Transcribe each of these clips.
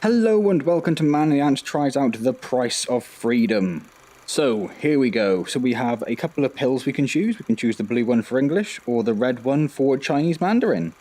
Hello and welcome to Man the Antz Tries Out the Price of Freedom. So, here we go. So we have a couple of pills we can choose. We can choose the blue one for English or the red one for Chinese Mandarin.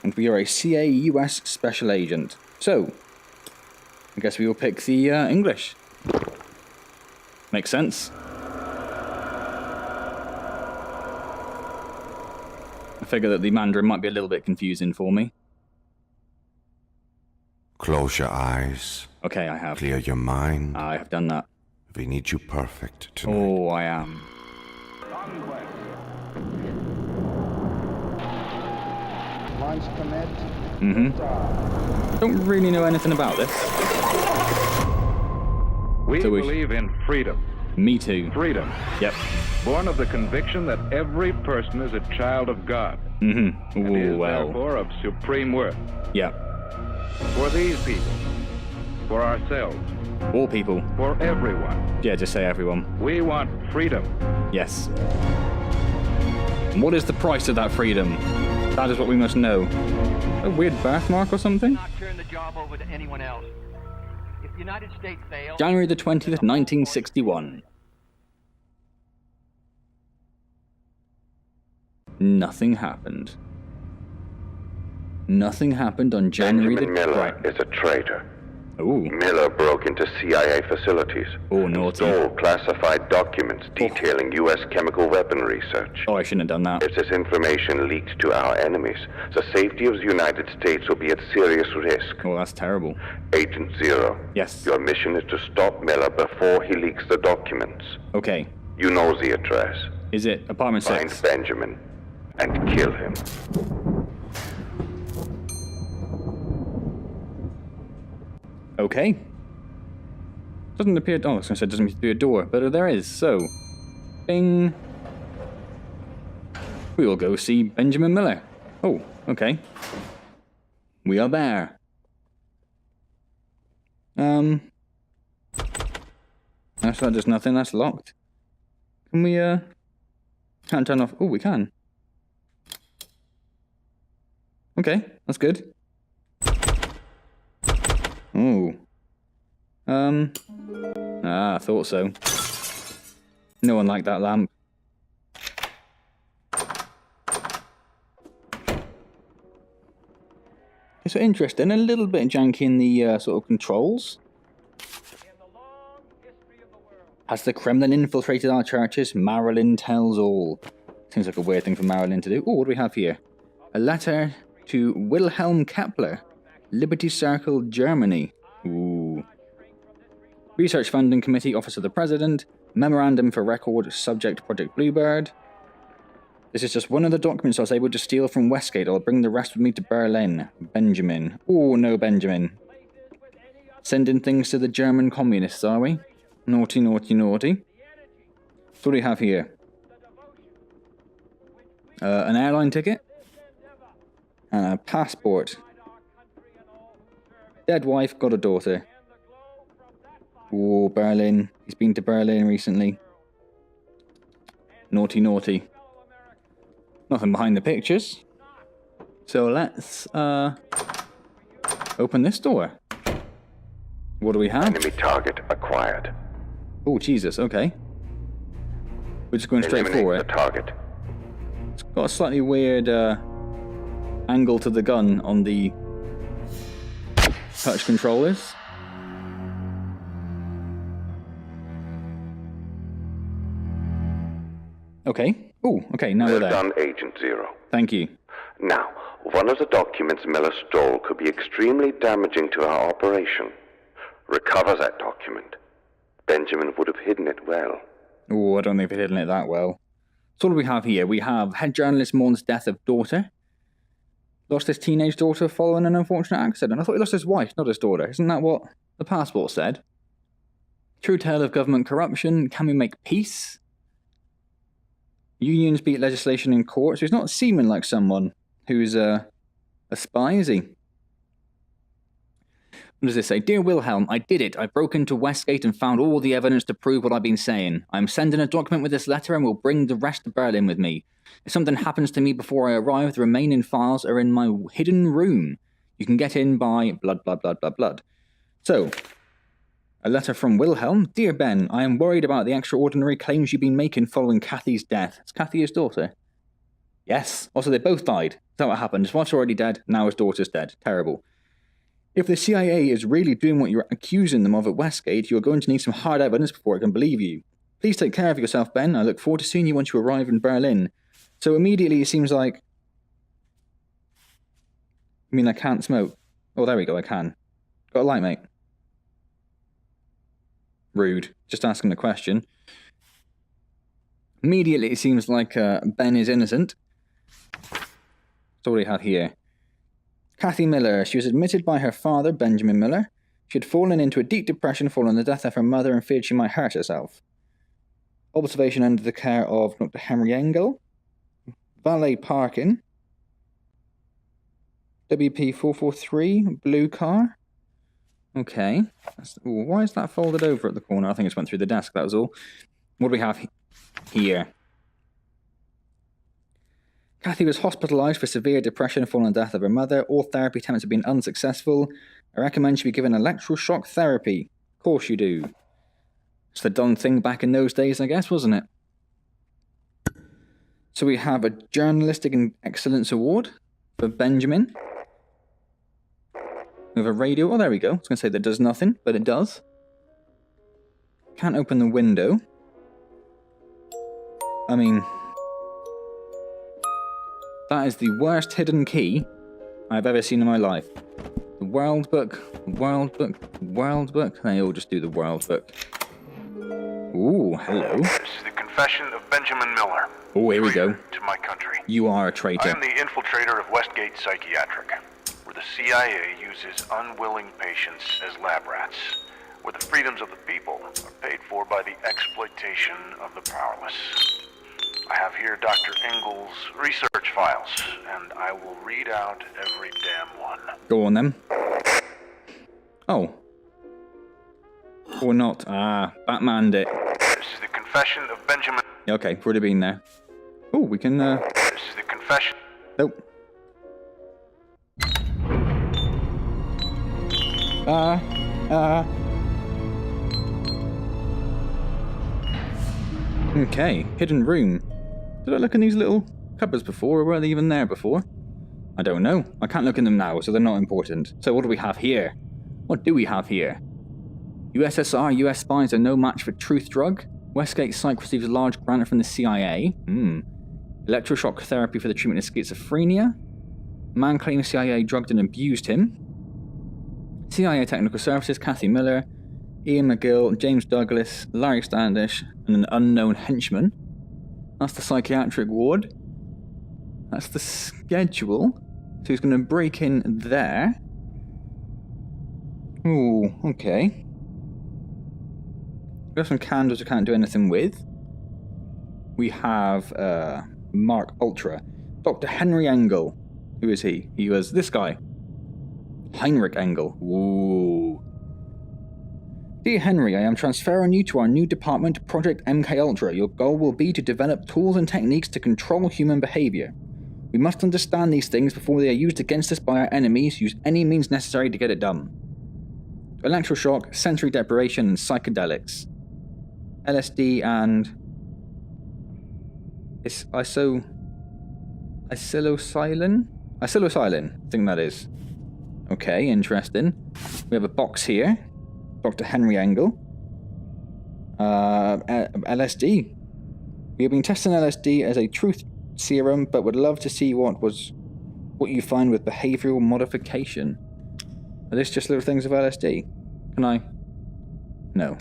And we are a CA US Special Agent. So, I guess we will pick the English. Makes sense. I figure that the Mandarin might be a little bit confusing for me. Close your eyes. Okay, I have. Clear your mind. I have done that. We need you perfect tonight. Oh, I am. Don't really know anything about this. We believe in freedom. Me too. Freedom. Yep. Born of the conviction that every person is a child of God. And is therefore of supreme worth. Yep. For these people. For ourselves. All people. For everyone. Yeah, just say everyone. We want freedom. Yes. And what is the price of that freedom? That is what we must know. A weird birthmark or something? Not turn the job over to anyone else. If the United States fails... January the 20th, 1961. Nothing happened. Nothing happened on January Benjamin the... Miller is a traitor. Ooh. Miller broke into CIA facilities. Oh, naughty. Stole classified documents detailing U.S. chemical weapon research. Oh, I shouldn't have done that. If this information leaks to our enemies, the safety of the United States will be at serious risk. Oh, that's terrible. Agent Zero. Yes. Your mission is to stop Miller before he leaks the documents. Okay. You know the address. Is it apartment Find 6? Benjamin and kill him. Okay. Doesn't appear... Oh, I was going to say, doesn't appear to be a door, but there is, so... Bing. We will go see Benjamin Miller. Oh, okay. We are there. That's not just nothing, that's locked. Can we, can't turn off... Oh, we can. Okay, that's good. Oh. I thought so. No one liked that lamp. It's so interesting, a little bit janky in the sort of controls. Has the Kremlin infiltrated our churches? Marilyn tells all. Seems like a weird thing for Marilyn to do. Oh, what do we have here? A letter to Wilhelm Kepler. Liberty Circle, Germany. Ooh. Research Funding Committee, Office of the President. Memorandum for Record, Subject Project Bluebird. This is just one of the documents I was able to steal from Westgate. I'll bring the rest with me to Berlin. Benjamin. Oh, no, Benjamin. Sending things to the German communists, are we? Naughty, naughty, naughty. So what do we have here? An airline ticket. And a passport. Dead wife, got a daughter. Oh, Berlin. He's been to Berlin recently. Naughty, naughty. Nothing behind the pictures. So let's, open this door. What do we have? Enemy target acquired. Oh, Jesus, okay. We're just going straight for it. The target. It's got a slightly weird, angle to the gun on the touch controllers. Okay. Oh, okay, now we're there. Well done, Agent Zero. Thank you. Now, one of the documents Miller stole could be extremely damaging to our operation. Recover that document. Benjamin would have hidden it well. Oh, I don't think they've hidden it that well. So what do we have here? We have head journalist mourns death of daughter. Lost his teenage daughter following an unfortunate accident. I thought he lost his wife, not his daughter. Isn't that what the passport said? True tale of government corruption. Can we make peace? Unions beat legislation in court. So he's not seeming like someone who's a spy, is he? What does this say? Dear Wilhelm, I did it. I broke into Westgate and found all the evidence to prove what I've been saying. I'm sending a document with this letter and will bring the rest to Berlin with me. If something happens to me before I arrive, the remaining files are in my hidden room. You can get in by blood, blood, blood, blood, blood. So, a letter from Wilhelm. Dear Ben, I am worried about the extraordinary claims you've been making following Kathy's death. Is Kathy his daughter? Yes. Also, they both died. That's what happened. His wife's already dead, now his daughter's dead. Terrible. If the CIA is really doing what you're accusing them of at Westgate, you're going to need some hard evidence before it can believe you. Please take care of yourself, Ben. I look forward to seeing you once you arrive in Berlin. So immediately it seems like... I mean, I can't smoke. Oh, there we go, I can. Got a light, mate. Rude. Just asking a question. Immediately it seems like Ben is innocent. That's all we have here. Kathy Miller. She was admitted by her father, Benjamin Miller. She had fallen into a deep depression following the death of her mother and feared she might hurt herself. Observation under the care of Dr. Henry Engel. Valet parking. WP443, blue car. Okay. Why is that folded over at the corner? I think it just went through the desk, that was all. What do we have here? Kathy was hospitalised for severe depression following the death of her mother. All therapy attempts have been unsuccessful. I recommend she be given electroshock therapy. Of course you do. It's the done thing back in those days, I guess, wasn't it? So we have a Journalistic Excellence Award for Benjamin. We have a radio. Oh, there we go. I was going to say that does nothing, but it does. Can't open the window. I mean... that is the worst hidden key I've ever seen in my life. The World Book, the World Book, the World Book. They all just do the World Book. Ooh, hello. This is the confession of Benjamin Miller. Oh, here we go. To my country. You are a I traitor. am the infiltrator of Westgate Psychiatric, where the CIA uses unwilling patients as lab rats, where the freedoms of the people are paid for by the exploitation of the powerless. I have here Dr. Engel's research files, and I will read out every damn one. Go on, then. Oh. Or not. Ah, Batmaned it. This is the confession of Benjamin... Okay, already been there. Oh, we can, This is the confession... Nope. Okay, hidden room. Did I look in these little cupboards before, or were they even there before? I don't know. I can't look in them now, so they're not important. So what do we have here? What do we have here? USSR, US spies are no match for truth drug. Westgate Psych receives a large grant from the CIA. Electroshock therapy for the treatment of schizophrenia. Man claims CIA drugged and abused him. CIA Technical Services, Kathy Miller, Ian McGill, James Douglas, Larry Standish, and an unknown henchman. That's the psychiatric ward. That's the schedule. So he's going to break in there. Ooh, okay. We have some candles we can't do anything with. We have Mark Ultra. Dr. Henry Engel. Who is he? He was this guy. Heinrich Engel. Ooh. Dear Henry, I am transferring you to our new department, Project MK Ultra. Your goal will be to develop tools and techniques to control human behavior. We must understand these things before they are used against us by our enemies. Use any means necessary to get it done. Electroshock, sensory deprivation, and psychedelics. LSD and... Isilocylin? Isilocylin, I think that is. Okay, interesting. We have a box here. Dr. Henry Engel. LSD. We have been testing LSD as a truth serum, but would love to see what you find with behavioral modification. Are this just little things of LSD? Can I? No.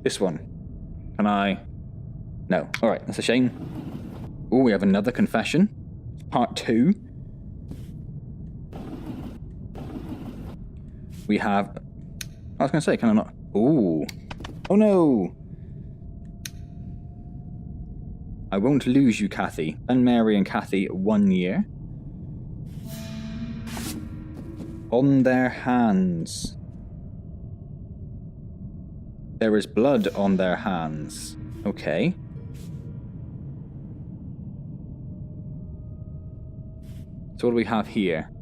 This one. Can I? No. Alright, that's a shame. Ooh, we have another confession. Part 2. We have... I was going to say, can I not? Ooh. Oh no! I won't lose you, Kathy. Ben, Mary and Kathy, 1 year. On their hands. There is blood on their hands. Okay. So what do we have here?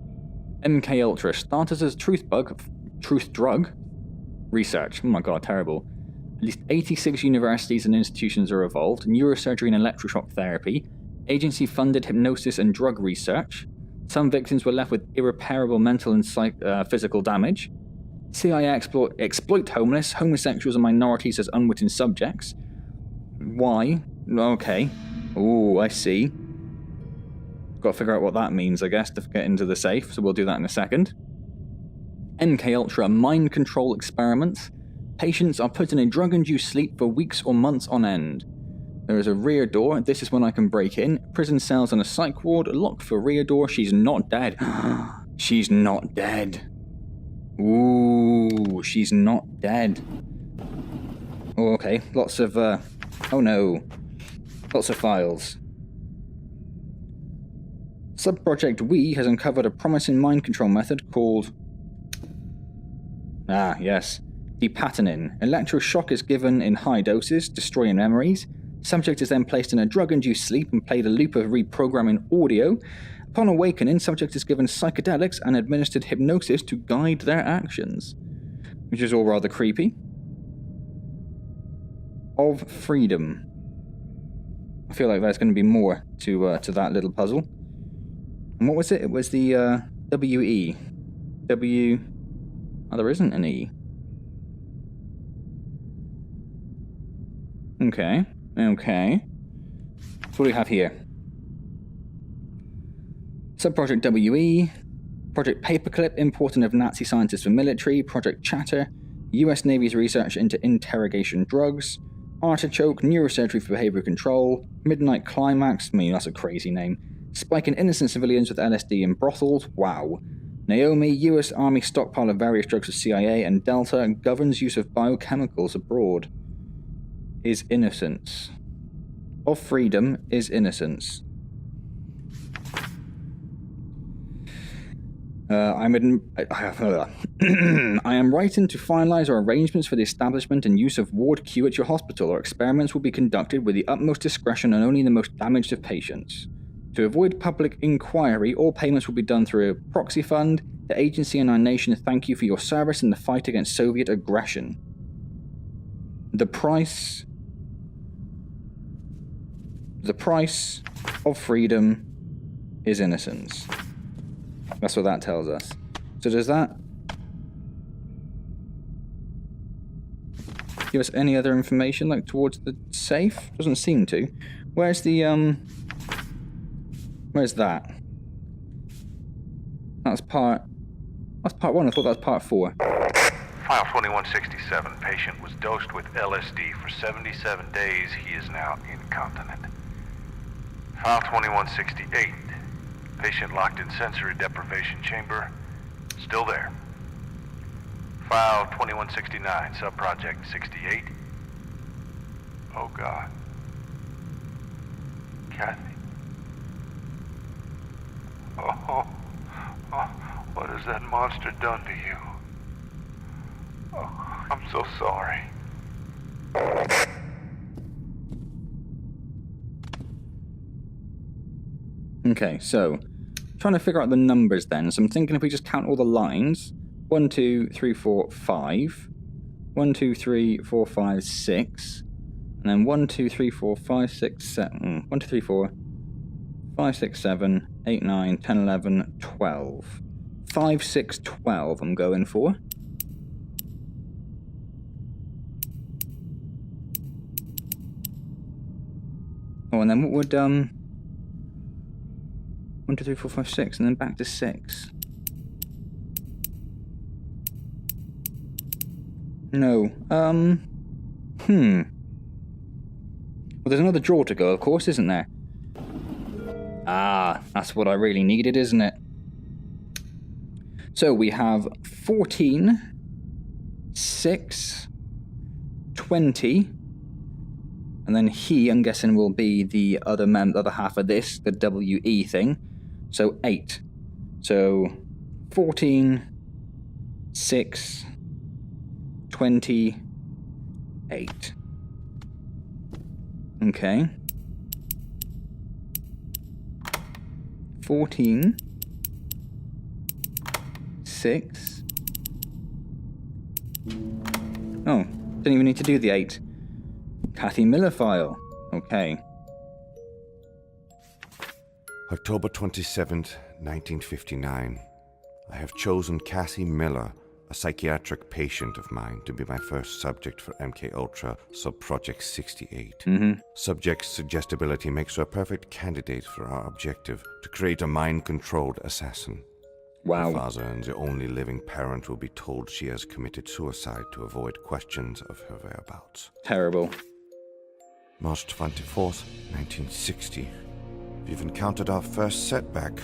MK Ultra. Started as a truth truth drug research. Oh my god, terrible. At least 86 universities and institutions are involved. Neurosurgery and electroshock therapy. Agency-funded hypnosis and drug research. Some victims were left with irreparable mental and physical damage. CIA exploit homeless, homosexuals and minorities as unwitting subjects. Why? Okay. Ooh, I see. Got to figure out what that means, I guess, to get into the safe, so we'll do that in a second. MKUltra mind control experiments. Patients are put in a drug-induced sleep for weeks or months on end. There is a rear door. This is when I can break in. Prison cells and a psych ward. Locked for rear door. She's not dead. She's not dead. Ooh, she's not dead. Oh, okay. Lots of, oh no. Lots of files. Subproject We has uncovered a promising mind control method called... Ah, yes. Depatterning. Electroshock is given in high doses, destroying memories. Subject is then placed in a drug-induced sleep and played a loop of reprogramming audio. Upon awakening, subject is given psychedelics and administered hypnosis to guide their actions. Which is all rather creepy. Of freedom. I feel like there's going to be more to that little puzzle. And what was it? It was the W-E. W... Oh, there isn't an E. Okay. Okay. So what do we have here? Subproject WE, Project Paperclip, importing of Nazi scientists for military, Project Chatter, US Navy's research into interrogation drugs, Artichoke, neurosurgery for behavioral control, Midnight Climax, I mean, that's a crazy name, spiking innocent civilians with LSD in brothels, wow. Naomi, US Army stockpile of various drugs of CIA, and Delta governs use of biochemicals abroad. Is innocence. Of freedom is innocence. I am writing to finalize our arrangements for the establishment and use of Ward Q at your hospital. Our experiments will be conducted with the utmost discretion and only the most damaged of patients. To avoid public inquiry, all payments will be done through a proxy fund. The agency and our nation thank you for your service in the fight against Soviet aggression. The price of freedom is innocence. That's what that tells us. So does that give us any other information, like towards the safe? Doesn't seem to. Where's the, where's that? That's part 1. I thought that was part 4. File 2167. Patient was dosed with LSD for 77 days. He is now incontinent. File 2168. Patient locked in sensory deprivation chamber. Still there. File 2169. Subproject 68. Oh God. Kathy. Oh, what has that monster done to you? Oh, I'm so sorry. Okay, so trying to figure out the numbers then. So I'm thinking if we just count all the lines, 1, 2, 3, 4, 5, 1, 2, 3, 4, 5, 6, and then 1, 2, 3, 4, 5, 6, 7, 1, 2, 3, 4, 5, 6, 7, 8, 9, 10, 11, 12. 5, 6, 12 I'm going for. Oh, and then what would, 1, 2, 3, 4, 5, 6, and then back to 6. No. Well, there's another drawer to go, of course, isn't there? Ah, that's what I really needed, isn't it? So we have 14, 6, 20, and then he, I'm guessing, will be the other half of this, the WE thing. So 8. So 14, 6, 20, 8. Okay. 14, 6, Oh, didn't even need to do the 8. Kathy Miller file. Okay. October 27th, 1959. I have chosen Cassie Miller, a psychiatric patient of mine, to be my first subject for MK-Ultra Sub-Project 68. Subject's suggestibility makes her a perfect candidate for our objective to create a mind-controlled assassin. Wow. Her father and the only living parent will be told she has committed suicide to avoid questions of her whereabouts. Terrible. March 24th, 1960. We've encountered our first setback.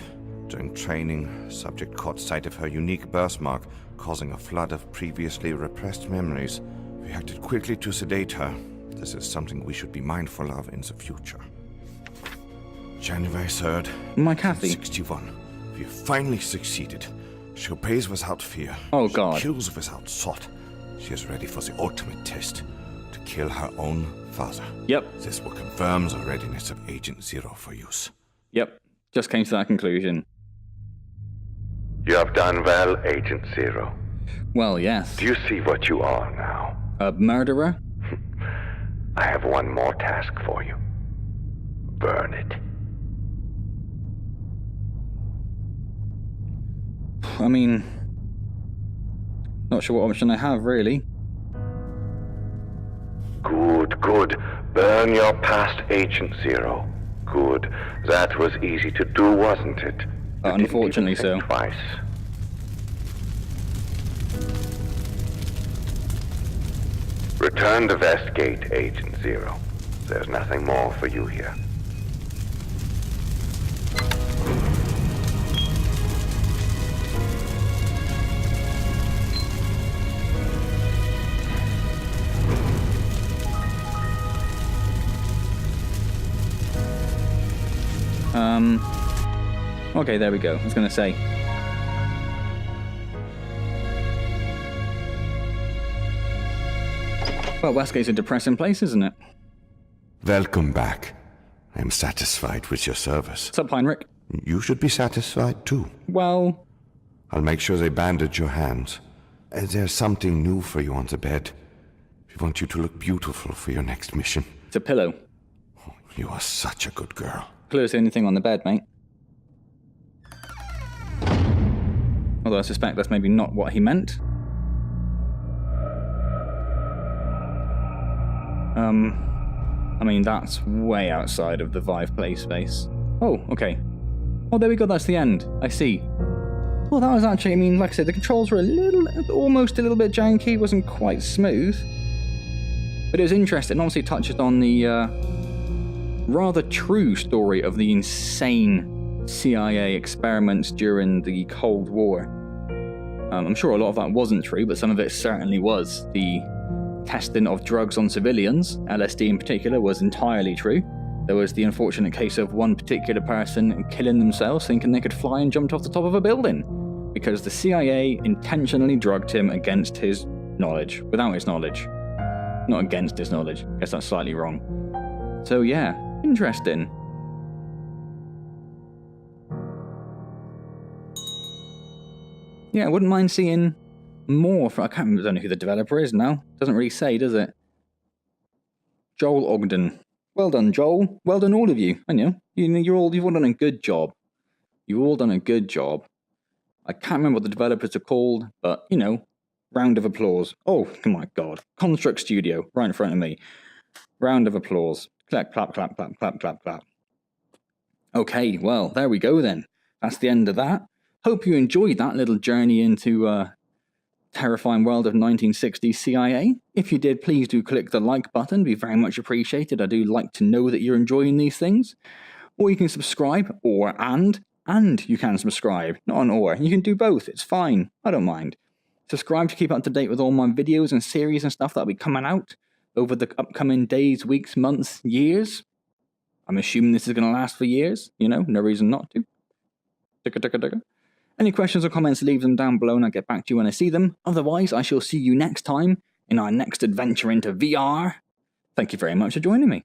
During training, subject caught sight of her unique birthmark, causing a flood of previously repressed memories. We acted quickly to sedate her. This is something we should be mindful of in the future. January 3rd, My Kathy. 61. We have finally succeeded. She obeys without fear. Oh, God. She kills without thought. She is ready for the ultimate test, to kill her own father. Yep. This will confirm the readiness of Agent Zero for use. Yep. Just came to that conclusion. You have done well, Agent Zero. Well, yes. Do you see what you are now? A murderer? I have one more task for you. Burn it. I mean, not sure what option I have, really. Good, good. Burn your past, Agent Zero. Good. That was easy to do, wasn't it? You didn't Unfortunately even think so. Twice. Return to Westgate, Agent Zero. There's nothing more for you here. Okay, there we go. I was going to say. Well, Westgate's a depressing place, isn't it? Welcome back. I am satisfied with your service. What's up, Heinrich? You should be satisfied too. Well, I'll make sure they bandage your hands. And there's something new for you on the bed. We want you to look beautiful for your next mission. it's a pillow. You are such a good girl. Close anything on the bed, mate. Although I suspect that's maybe not what he meant. I mean, that's way outside of the Vive play space. Oh, okay. Oh, there we go, that's the end. I see. Well, that was actually, I mean, like I said, the controls were almost a little bit janky, wasn't quite smooth. But it was interesting, obviously touches on the rather true story of the insane CIA experiments during the Cold War. I'm sure a lot of that wasn't true, but some of it certainly was. The testing of drugs on civilians, LSD in particular, was entirely true. There was the unfortunate case of one particular person killing themselves thinking they could fly and jumped off the top of a building because the CIA intentionally drugged him against his knowledge, without his knowledge. Not against his knowledge, I guess that's slightly wrong. So yeah, interesting. Yeah, I wouldn't mind seeing more for, I can't remember, I don't know who the developer is now. Doesn't really say, does it? Joel Ogden. Well done, Joel. Well done, all of you. I know. You've all done a good job. You've all done a good job. I can't remember what the developers are called, but, you know, round of applause. Oh my god. Construct Studio, right in front of me. Round of applause. Clap, clap, clap, clap, clap, clap, clap. Okay, well, there we go then. That's the end of that. Hope you enjoyed that little journey into terrifying world of 1960s CIA. If you did, please do click the like button. It'd be very much appreciated. I do like to know that you're enjoying these things. Or you can subscribe, and you can subscribe. Not an or. You can do both. It's fine. I don't mind. Subscribe to keep up to date with all my videos and series and stuff that'll be coming out over the upcoming days, weeks, months, years. I'm assuming this is going to last for years. You know, no reason not to. Any questions or comments, leave them down below and I'll get back to you when I see them. Otherwise, I shall see you next time in our next adventure into VR. Thank you very much for joining me.